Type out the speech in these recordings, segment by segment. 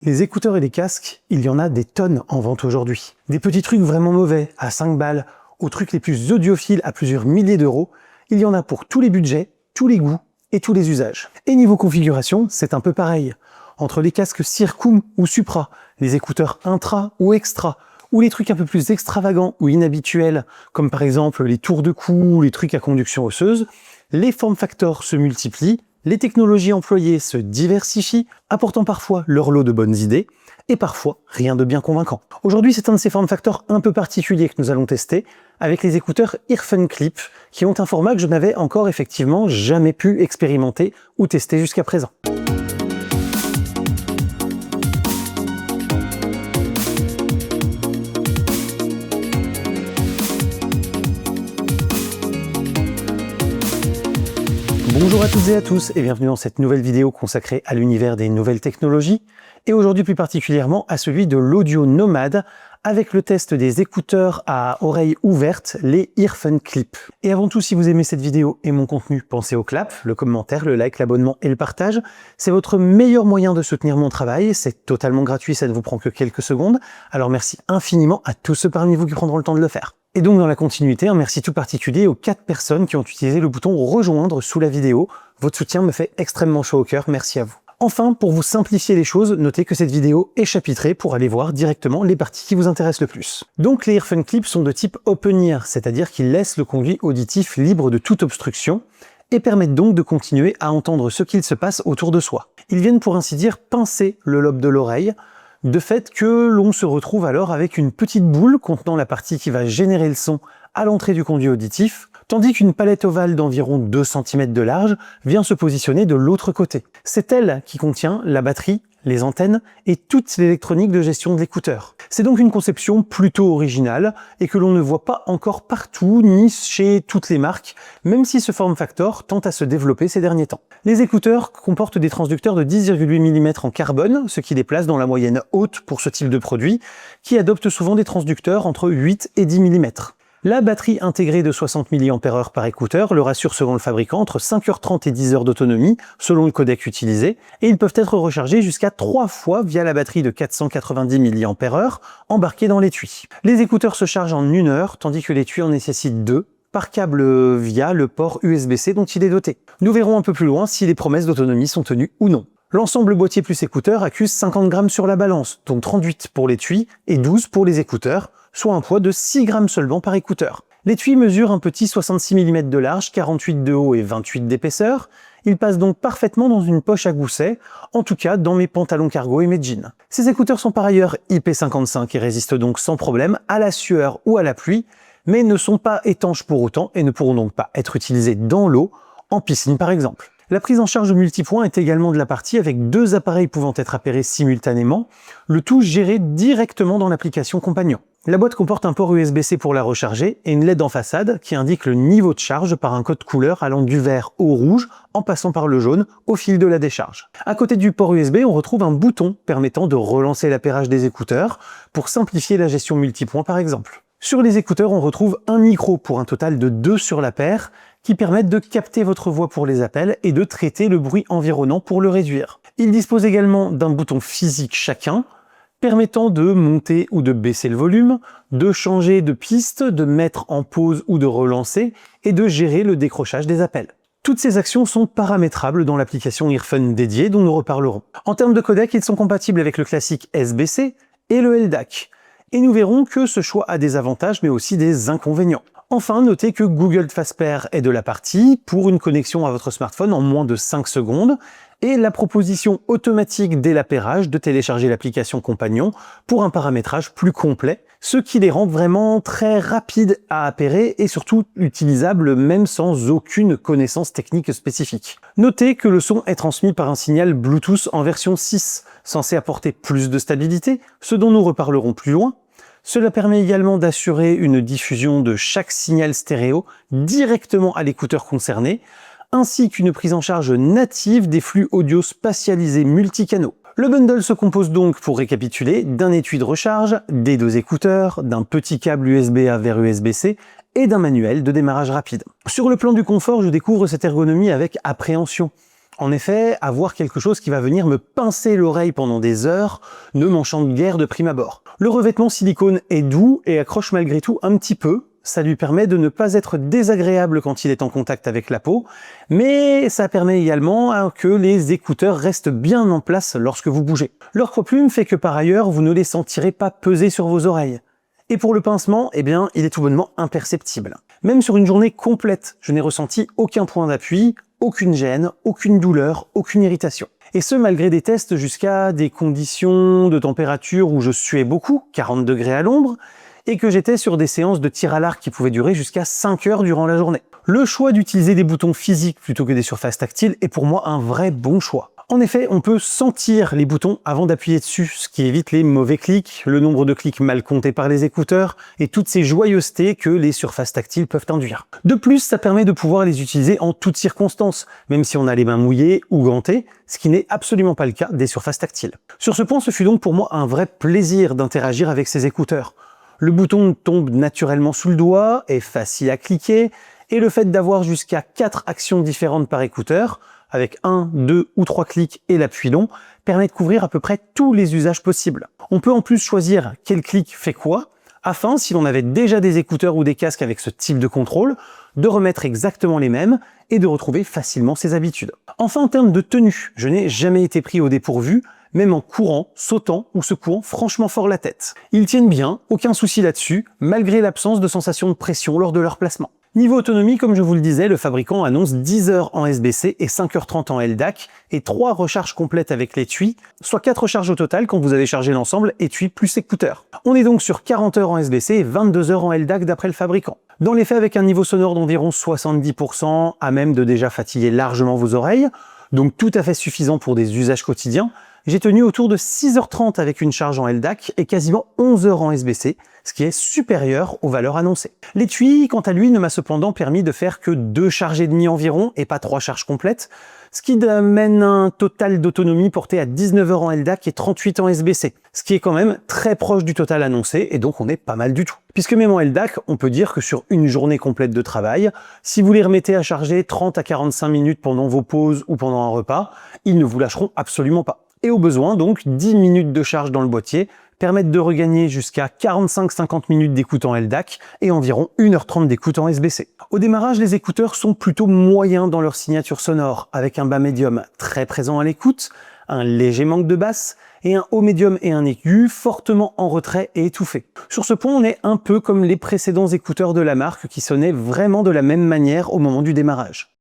Les écouteurs et les casques, il y en a des tonnes en vente aujourd'hui. Des petits trucs vraiment mauvais, à 5 balles, aux trucs les plus audiophiles à plusieurs milliers d'euros, il y en a pour tous les budgets, tous les goûts et tous les usages. Et niveau configuration, c'est un peu pareil. Entre les casques Circum ou Supra, les écouteurs intra ou extra, ou les trucs un peu plus extravagants ou inhabituels, comme par exemple les tours de cou ou les trucs à conduction osseuse, les form factors se multiplient, les technologies employées se diversifient, apportant parfois leur lot de bonnes idées, et parfois rien de bien convaincant. Aujourd'hui, c'est un de ces form factors un peu particuliers que nous allons tester, avec les écouteurs Earphone Clip, qui ont un format que je n'avais encore effectivement jamais pu expérimenter ou tester jusqu'à présent. Bonjour à toutes et à tous et bienvenue dans cette nouvelle vidéo consacrée à l'univers des nouvelles technologies et aujourd'hui plus particulièrement à celui de l'audio nomade avec le test des écouteurs à oreilles ouvertes, les Earphone Clip. Et avant tout, si vous aimez cette vidéo et mon contenu, pensez au clap, le commentaire, le like, l'abonnement et le partage. C'est votre meilleur moyen de soutenir mon travail, c'est totalement gratuit, ça ne vous prend que quelques secondes. Alors merci infiniment à tous ceux parmi vous qui prendront le temps de le faire. Et donc dans la continuité, un merci tout particulier aux 4 personnes qui ont utilisé le bouton rejoindre sous la vidéo. Votre soutien me fait extrêmement chaud au cœur, merci à vous. Enfin, pour vous simplifier les choses, notez que cette vidéo est chapitrée pour aller voir directement les parties qui vous intéressent le plus. Donc les Earphone Clips sont de type open ear, c'est-à-dire qu'ils laissent le conduit auditif libre de toute obstruction et permettent donc de continuer à entendre ce qu'il se passe autour de soi. Ils viennent pour ainsi dire pincer le lobe de l'oreille, de fait que l'on se retrouve alors avec une petite boule contenant la partie qui va générer le son à l'entrée du conduit auditif, tandis qu'une palette ovale d'environ 2 cm de large vient se positionner de l'autre côté. C'est elle qui contient la batterie, les antennes et toute l'électronique de gestion de l'écouteur. C'est donc une conception plutôt originale et que l'on ne voit pas encore partout ni chez toutes les marques, même si ce form factor tente à se développer ces derniers temps. Les écouteurs comportent des transducteurs de 10,8 mm en carbone, ce qui les place dans la moyenne haute pour ce type de produit, qui adopte souvent des transducteurs entre 8 et 10 mm. La batterie intégrée de 60 mAh par écouteur leur assure selon le fabricant entre 5h30 et 10 heures d'autonomie selon le codec utilisé et ils peuvent être rechargés jusqu'à 3 fois via la batterie de 490 mAh embarquée dans l'étui. Les écouteurs se chargent en 1 heure tandis que l'étui en nécessite 2 par câble via le port USB-C dont il est doté. Nous verrons un peu plus loin si les promesses d'autonomie sont tenues ou non. L'ensemble boîtier plus écouteur accuse 50 grammes sur la balance, dont 38 pour l'étui et 12 pour les écouteurs, soit un poids de 6 grammes seulement par écouteur. L'étui mesure un petit 66 mm de large, 48 de haut et 28 d'épaisseur. Il passe donc parfaitement dans une poche à gousset, en tout cas dans mes pantalons cargo et mes jeans. Ces écouteurs sont par ailleurs IP55 et résistent donc sans problème à la sueur ou à la pluie, mais ne sont pas étanches pour autant et ne pourront donc pas être utilisés dans l'eau, en piscine par exemple. La prise en charge multipoint est également de la partie avec 2 appareils pouvant être appairés simultanément, le tout géré directement dans l'application Compagnon. La boîte comporte un port USB-C pour la recharger et une LED en façade qui indique le niveau de charge par un code couleur allant du vert au rouge en passant par le jaune au fil de la décharge. À côté du port USB, on retrouve un bouton permettant de relancer l'appairage des écouteurs pour simplifier la gestion multipoint par exemple. Sur les écouteurs, on retrouve un micro pour un total de 2 sur la paire qui permettent de capter votre voix pour les appels et de traiter le bruit environnant pour le réduire. Ils disposent également d'un bouton physique chacun, permettant de monter ou de baisser le volume, de changer de piste, de mettre en pause ou de relancer, et de gérer le décrochage des appels. Toutes ces actions sont paramétrables dans l'application Earphone dédiée dont nous reparlerons. En termes de codec, ils sont compatibles avec le classique SBC et le LDAC. Et nous verrons que ce choix a des avantages mais aussi des inconvénients. Enfin, notez que Google FastPair est de la partie pour une connexion à votre smartphone en moins de 5 secondes et la proposition automatique dès l'appairage de télécharger l'application Compagnon pour un paramétrage plus complet, ce qui les rend vraiment très rapides à appairer et surtout utilisables même sans aucune connaissance technique spécifique. Notez que le son est transmis par un signal Bluetooth en version 6, censé apporter plus de stabilité, ce dont nous reparlerons plus loin. Cela permet également d'assurer une diffusion de chaque signal stéréo directement à l'écouteur concerné, ainsi qu'une prise en charge native des flux audio spatialisés multicanaux. Le bundle se compose donc, pour récapituler, d'un étui de recharge, des 2 écouteurs, d'un petit câble USB-A vers USB-C et d'un manuel de démarrage rapide. Sur le plan du confort, je découvre cette ergonomie avec appréhension. En effet, avoir quelque chose qui va venir me pincer l'oreille pendant des heures ne m'enchante guère de prime abord. Le revêtement silicone est doux et accroche malgré tout un petit peu. Ça lui permet de ne pas être désagréable quand il est en contact avec la peau, mais ça permet également que les écouteurs restent bien en place lorsque vous bougez. Leur poids plume fait que par ailleurs, vous ne les sentirez pas peser sur vos oreilles. Et pour le pincement, eh bien, il est tout bonnement imperceptible. Même sur une journée complète, je n'ai ressenti aucun point d'appui, aucune gêne, aucune douleur, aucune irritation. Et ce, malgré des tests jusqu'à des conditions de température où je suais beaucoup, 40 degrés à l'ombre, et que j'étais sur des séances de tir à l'arc qui pouvaient durer jusqu'à 5 heures durant la journée. Le choix d'utiliser des boutons physiques plutôt que des surfaces tactiles est pour moi un vrai bon choix. En effet, on peut sentir les boutons avant d'appuyer dessus, ce qui évite les mauvais clics, le nombre de clics mal comptés par les écouteurs et toutes ces joyeusetés que les surfaces tactiles peuvent induire. De plus, ça permet de pouvoir les utiliser en toutes circonstances, même si on a les mains mouillées ou gantées, ce qui n'est absolument pas le cas des surfaces tactiles. Sur ce point, ce fut donc pour moi un vrai plaisir d'interagir avec ces écouteurs. Le bouton tombe naturellement sous le doigt, est facile à cliquer, et le fait d'avoir jusqu'à 4 actions différentes par écouteur, avec 1, 2 ou 3 clics et l'appui long, permet de couvrir à peu près tous les usages possibles. On peut en plus choisir quel clic fait quoi, afin, si l'on avait déjà des écouteurs ou des casques avec ce type de contrôle, de remettre exactement les mêmes et de retrouver facilement ses habitudes. Enfin, en termes de tenue, je n'ai jamais été pris au dépourvu, même en courant, sautant ou secouant franchement fort la tête. Ils tiennent bien, aucun souci là-dessus, malgré l'absence de sensation de pression lors de leur placement. Niveau autonomie, comme je vous le disais, le fabricant annonce 10 heures en SBC et 5h30 en LDAC et 3 recharges complètes avec l'étui, soit 4 recharges au total quand vous avez chargé l'ensemble étui plus écouteurs. On est donc sur 40 heures en SBC et 22 heures en LDAC d'après le fabricant. Dans les faits, avec un niveau sonore d'environ 70%, à même de déjà fatiguer largement vos oreilles, donc tout à fait suffisant pour des usages quotidiens, j'ai tenu autour de 6h30 avec une charge en LDAC et quasiment 11 heures en SBC, ce qui est supérieur aux valeurs annoncées. L'étui, quant à lui, ne m'a cependant permis de faire que 2 charges et demie environ et pas 3 charges complètes, ce qui amène un total d'autonomie porté à 19 heures en LDAC et 38 en SBC, ce qui est quand même très proche du total annoncé et donc on est pas mal du tout. Puisque même en LDAC, on peut dire que sur une journée complète de travail, si vous les remettez à charger 30 à 45 minutes pendant vos pauses ou pendant un repas, ils ne vous lâcheront absolument pas. Et au besoin, donc, 10 minutes de charge dans le boîtier permettent de regagner jusqu'à 45-50 minutes d'écoute en LDAC et environ 1h30 d'écoute en SBC. Au démarrage, les écouteurs sont plutôt moyens dans leur signature sonore, avec un bas médium très présent à l'écoute, un léger manque de basse, et un haut médium et un aigu fortement en retrait et étouffé. Sur ce point, on est un peu comme les précédents écouteurs de la marque qui sonnaient vraiment de la même manière au moment du démarrage.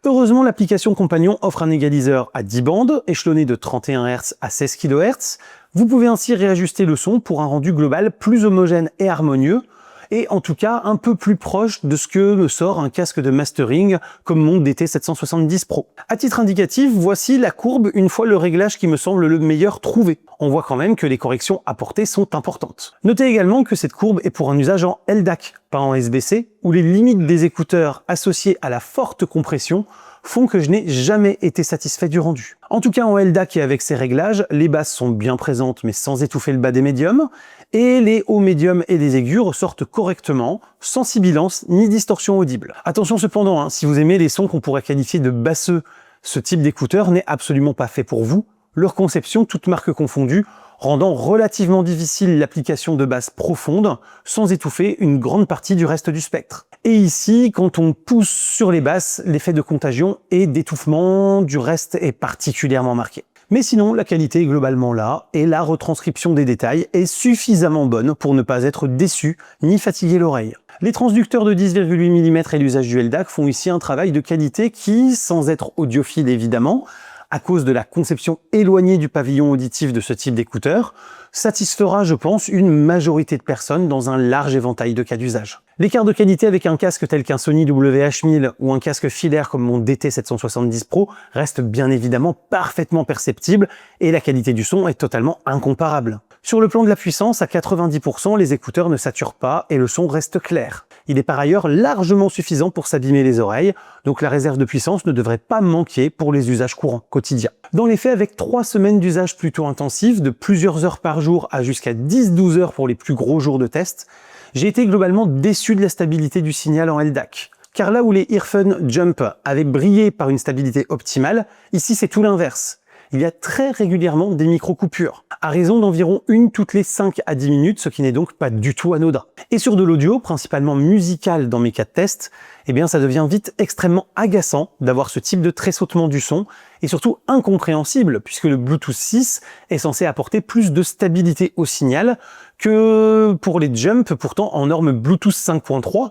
Heureusement, l'application Compagnon offre un égaliseur à 10 bandes, échelonné de 31 Hz à 16 kHz. Vous pouvez ainsi réajuster le son pour un rendu global plus homogène et harmonieux, et en tout cas un peu plus proche de ce que me sort un casque de mastering comme mon DT770 Pro. À titre indicatif, voici la courbe une fois le réglage qui me semble le meilleur trouvé. On voit quand même que les corrections apportées sont importantes. Notez également que cette courbe est pour un usage en LDAC, pas en SBC, où les limites des écouteurs associées à la forte compression font que je n'ai jamais été satisfait du rendu. En tout cas, en LDAC et avec ces réglages, les basses sont bien présentes mais sans étouffer le bas des médiums, et les hauts médiums et les aigus ressortent correctement, sans sibilance ni distorsion audible. Attention cependant, si vous aimez les sons qu'on pourrait qualifier de basseux, ce type d'écouteur n'est absolument pas fait pour vous. Leur conception, toutes marques confondues, rendant relativement difficile l'application de basses profondes, sans étouffer une grande partie du reste du spectre. Et ici, quand on pousse sur les basses, l'effet de contagion et d'étouffement du reste est particulièrement marqué. Mais sinon, la qualité est globalement là, et la retranscription des détails est suffisamment bonne pour ne pas être déçu ni fatiguer l'oreille. Les transducteurs de 10,8 mm et l'usage du LDAC font ici un travail de qualité qui, sans être audiophile évidemment, à cause de la conception éloignée du pavillon auditif de ce type d'écouteur, satisfera, je pense, une majorité de personnes dans un large éventail de cas d'usage. L'écart de qualité avec un casque tel qu'un Sony WH-1000 ou un casque filaire comme mon DT770 Pro reste bien évidemment parfaitement perceptible et la qualité du son est totalement incomparable. Sur le plan de la puissance, à 90%, les écouteurs ne saturent pas et le son reste clair. Il est par ailleurs largement suffisant pour s'abîmer les oreilles, donc la réserve de puissance ne devrait pas manquer pour les usages courants, quotidiens. Dans les faits, avec 3 semaines d'usage plutôt intensif, de plusieurs heures par jour à jusqu'à 10-12 heures pour les plus gros jours de test, J'ai été globalement déçu de la stabilité du signal en LDAC. Car là où les Earphone Jump avaient brillé par une stabilité optimale, ici c'est tout l'inverse. Il y a très régulièrement des micro-coupures, à raison d'environ une toutes les 5 à 10 minutes, ce qui n'est donc pas du tout anodin. Et sur de l'audio, principalement musical dans mes cas de test, eh bien ça devient vite extrêmement agaçant d'avoir ce type de tressautement du son, et surtout incompréhensible, puisque le Bluetooth 6 est censé apporter plus de stabilité au signal que pour les Jump, pourtant en norme Bluetooth 5.3,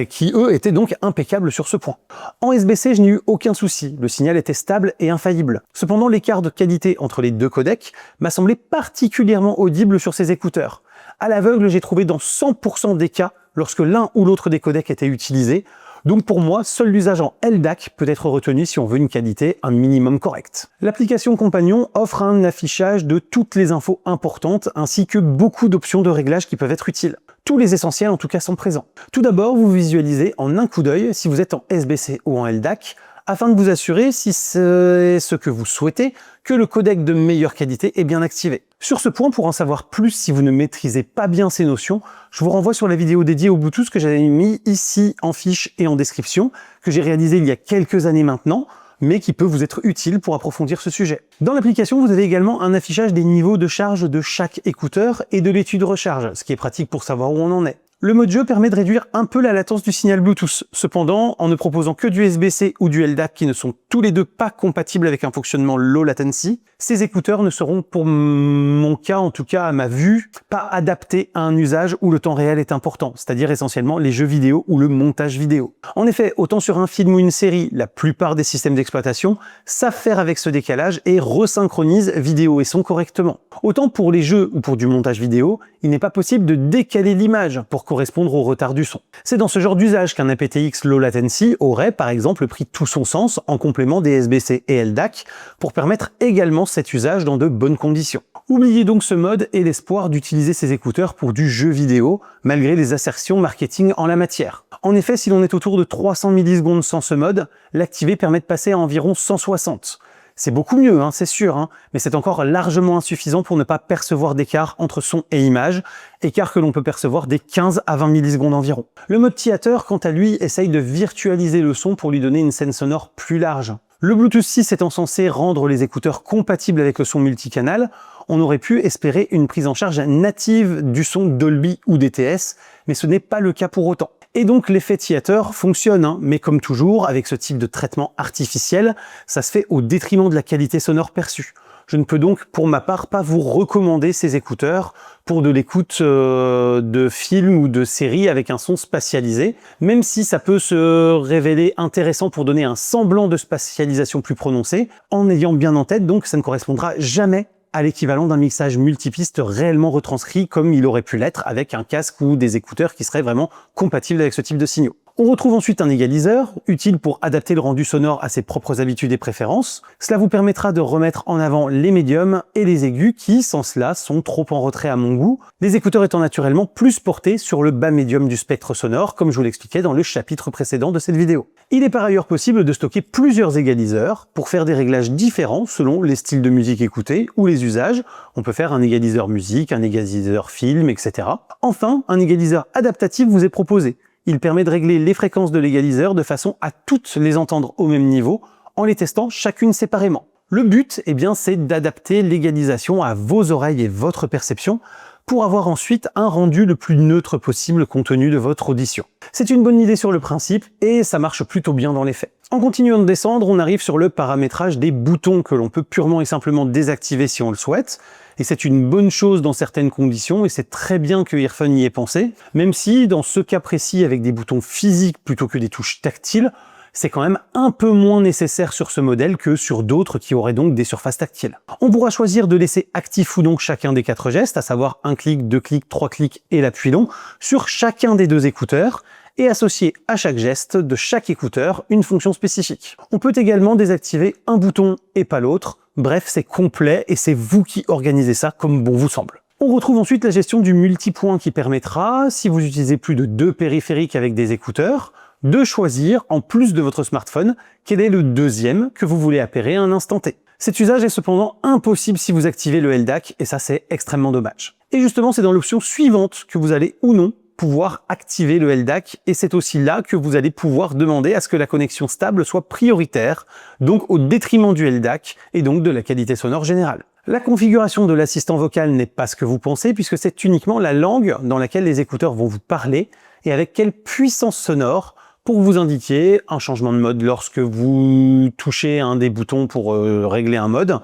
qui eux étaient donc impeccables sur ce point. En SBC, je n'ai eu aucun souci, le signal était stable et infaillible. Cependant, l'écart de qualité entre les deux codecs m'a semblé particulièrement audible sur ces écouteurs. À l'aveugle, j'ai trouvé dans 100% des cas lorsque l'un ou l'autre des codecs était utilisé. Donc pour moi, seul l'usage en LDAC peut être retenu si on veut une qualité un minimum correcte. L'application Compagnon offre un affichage de toutes les infos importantes ainsi que beaucoup d'options de réglage qui peuvent être utiles. Tous les essentiels en tout cas sont présents. Tout d'abord, vous visualisez en un coup d'œil si vous êtes en SBC ou en LDAC afin de vous assurer, si c'est ce que vous souhaitez, que le codec de meilleure qualité est bien activé. Sur ce point, pour en savoir plus si vous ne maîtrisez pas bien ces notions, je vous renvoie sur la vidéo dédiée au Bluetooth que j'avais mis ici en fiche et en description, que j'ai réalisée il y a quelques années maintenant, mais qui peut vous être utile pour approfondir ce sujet. Dans l'application, vous avez également un affichage des niveaux de charge de chaque écouteur et de l'étui de recharge, ce qui est pratique pour savoir où on en est. Le mode jeu permet de réduire un peu la latence du signal Bluetooth. Cependant, en ne proposant que du SBC ou du LDAC qui ne sont tous les deux pas compatibles avec un fonctionnement low latency, ces écouteurs ne seront, pour mon cas en tout cas à ma vue, pas adaptés à un usage où le temps réel est important, c'est-à-dire essentiellement les jeux vidéo ou le montage vidéo. En effet, autant sur un film ou une série, la plupart des systèmes d'exploitation savent faire avec ce décalage et resynchronisent vidéo et son correctement. Autant pour les jeux ou pour du montage vidéo, il n'est pas possible de décaler l'image pour correspondre au retard du son. C'est dans ce genre d'usage qu'un aptX low latency aurait par exemple pris tout son sens en complément des SBC et LDAC pour permettre également cet usage dans de bonnes conditions. Oubliez donc ce mode et l'espoir d'utiliser ces écouteurs pour du jeu vidéo, malgré les assertions marketing en la matière. En effet, si l'on est autour de 300 millisecondes sans ce mode, l'activer permet de passer à environ 160. C'est beaucoup mieux, c'est sûr, mais c'est encore largement insuffisant pour ne pas percevoir d'écart entre son et image, écart que l'on peut percevoir des 15 à 20 millisecondes environ. Le mode theater, quant à lui, essaye de virtualiser le son pour lui donner une scène sonore plus large. Le Bluetooth 6 étant censé rendre les écouteurs compatibles avec le son multicanal, on aurait pu espérer une prise en charge native du son Dolby ou DTS, mais ce n'est pas le cas pour autant. Et donc l'effet theater fonctionne, mais comme toujours, avec ce type de traitement artificiel, ça se fait au détriment de la qualité sonore perçue. Je ne peux donc, pour ma part, pas vous recommander ces écouteurs pour de l'écoute de films ou de séries avec un son spatialisé, même si ça peut se révéler intéressant pour donner un semblant de spatialisation plus prononcée, en ayant bien en tête donc que ça ne correspondra jamais à l'équivalent d'un mixage multipiste réellement retranscrit comme il aurait pu l'être avec un casque ou des écouteurs qui seraient vraiment compatibles avec ce type de signaux. On retrouve ensuite un égaliseur, utile pour adapter le rendu sonore à ses propres habitudes et préférences. Cela vous permettra de remettre en avant les médiums et les aigus qui, sans cela, sont trop en retrait à mon goût, les écouteurs étant naturellement plus portés sur le bas médium du spectre sonore, comme je vous l'expliquais dans le chapitre précédent de cette vidéo. Il est par ailleurs possible de stocker plusieurs égaliseurs pour faire des réglages différents selon les styles de musique écoutés ou les usages. On peut faire un égaliseur musique, un égaliseur film, etc. Enfin, un égaliseur adaptatif vous est proposé. Il permet de régler les fréquences de l'égaliseur de façon à toutes les entendre au même niveau, en les testant chacune séparément. Le but, c'est d'adapter l'égalisation à vos oreilles et votre perception pour avoir ensuite un rendu le plus neutre possible compte tenu de votre audition. C'est une bonne idée sur le principe et ça marche plutôt bien dans les faits. En continuant de descendre, on arrive sur le paramétrage des boutons que l'on peut purement et simplement désactiver si on le souhaite. Et c'est une bonne chose dans certaines conditions et c'est très bien que Earphone y ait pensé, même si dans ce cas précis avec des boutons physiques plutôt que des touches tactiles, c'est quand même un peu moins nécessaire sur ce modèle que sur d'autres qui auraient donc des surfaces tactiles. On pourra choisir de laisser actif ou non chacun des 4 gestes, à savoir 1 clic, 2 clics, 3 clics et l'appui long, sur chacun des 2 écouteurs, et associer à chaque geste de chaque écouteur une fonction spécifique. On peut également désactiver un bouton et pas l'autre, bref c'est complet et c'est vous qui organisez ça comme bon vous semble. On retrouve ensuite la gestion du multipoint qui permettra, si vous utilisez plus de 2 périphériques avec des écouteurs, de choisir, en plus de votre smartphone, quel est le deuxième que vous voulez appairer à un instant T. Cet usage est cependant impossible si vous activez le LDAC, et ça c'est extrêmement dommage. Et justement, c'est dans l'option suivante que vous allez ou non pouvoir activer le LDAC et c'est aussi là que vous allez pouvoir demander à ce que la connexion stable soit prioritaire, donc au détriment du LDAC et donc de la qualité sonore générale. La configuration de l'assistant vocal n'est pas ce que vous pensez puisque c'est uniquement la langue dans laquelle les écouteurs vont vous parler et avec quelle puissance sonore pour vous indiquer un changement de mode lorsque vous touchez un des boutons pour régler un mode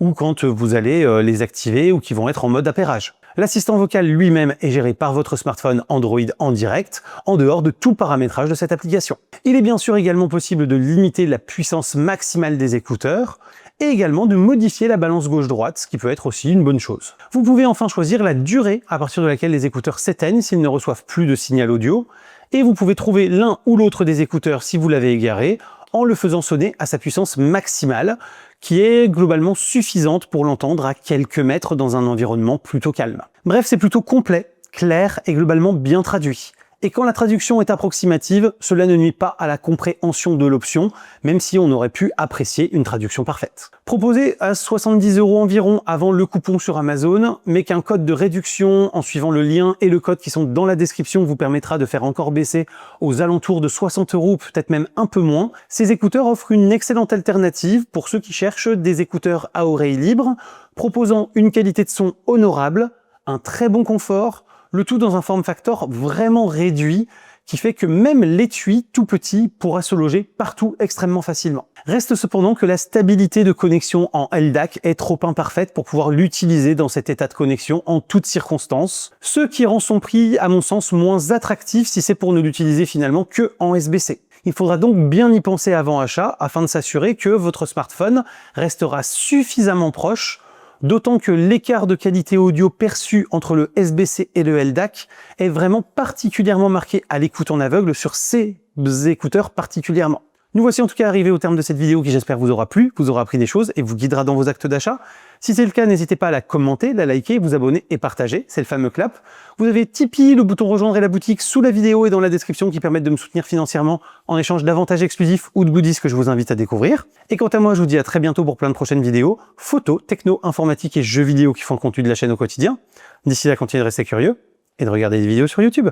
ou quand vous allez les activer ou qui vont être en mode appairage. L'assistant vocal lui-même est géré par votre smartphone Android en direct, en dehors de tout paramétrage de cette application. Il est bien sûr également possible de limiter la puissance maximale des écouteurs et également de modifier la balance gauche-droite, ce qui peut être aussi une bonne chose. Vous pouvez enfin choisir la durée à partir de laquelle les écouteurs s'éteignent s'ils ne reçoivent plus de signal audio, et vous pouvez trouver l'un ou l'autre des écouteurs si vous l'avez égaré, en le faisant sonner à sa puissance maximale, qui est globalement suffisante pour l'entendre à quelques mètres dans un environnement plutôt calme. Bref, c'est plutôt complet, clair et globalement bien traduit. Et quand la traduction est approximative, cela ne nuit pas à la compréhension de l'option, même si on aurait pu apprécier une traduction parfaite. Proposé à 70 € environ avant le coupon sur Amazon, mais qu'un code de réduction en suivant le lien et le code qui sont dans la description vous permettra de faire encore baisser aux alentours de 60 €, peut-être même un peu moins, ces écouteurs offrent une excellente alternative pour ceux qui cherchent des écouteurs à oreille libre, proposant une qualité de son honorable, un très bon confort, le tout dans un form factor vraiment réduit qui fait que même l'étui tout petit pourra se loger partout extrêmement facilement. Reste cependant que la stabilité de connexion en LDAC est trop imparfaite pour pouvoir l'utiliser dans cet état de connexion en toutes circonstances, ce qui rend son prix à mon sens moins attractif si c'est pour ne l'utiliser finalement que en SBC. Il faudra donc bien y penser avant achat afin de s'assurer que votre smartphone restera suffisamment proche, d'autant que l'écart de qualité audio perçu entre le SBC et le LDAC est vraiment particulièrement marqué à l'écoute en aveugle sur ces écouteurs particulièrement. Nous voici en tout cas arrivés au terme de cette vidéo qui j'espère vous aura plu, vous aura appris des choses et vous guidera dans vos actes d'achat. Si c'est le cas, n'hésitez pas à la commenter, la liker, vous abonner et partager, c'est le fameux clap. Vous avez Tipeee, le bouton rejoindre et la boutique sous la vidéo et dans la description qui permettent de me soutenir financièrement en échange d'avantages exclusifs ou de goodies que je vous invite à découvrir. Et quant à moi, je vous dis à très bientôt pour plein de prochaines vidéos, photos, techno, informatique et jeux vidéo qui font le contenu de la chaîne au quotidien. D'ici là, continuez de rester curieux et de regarder des vidéos sur YouTube.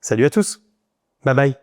Salut à tous, bye bye.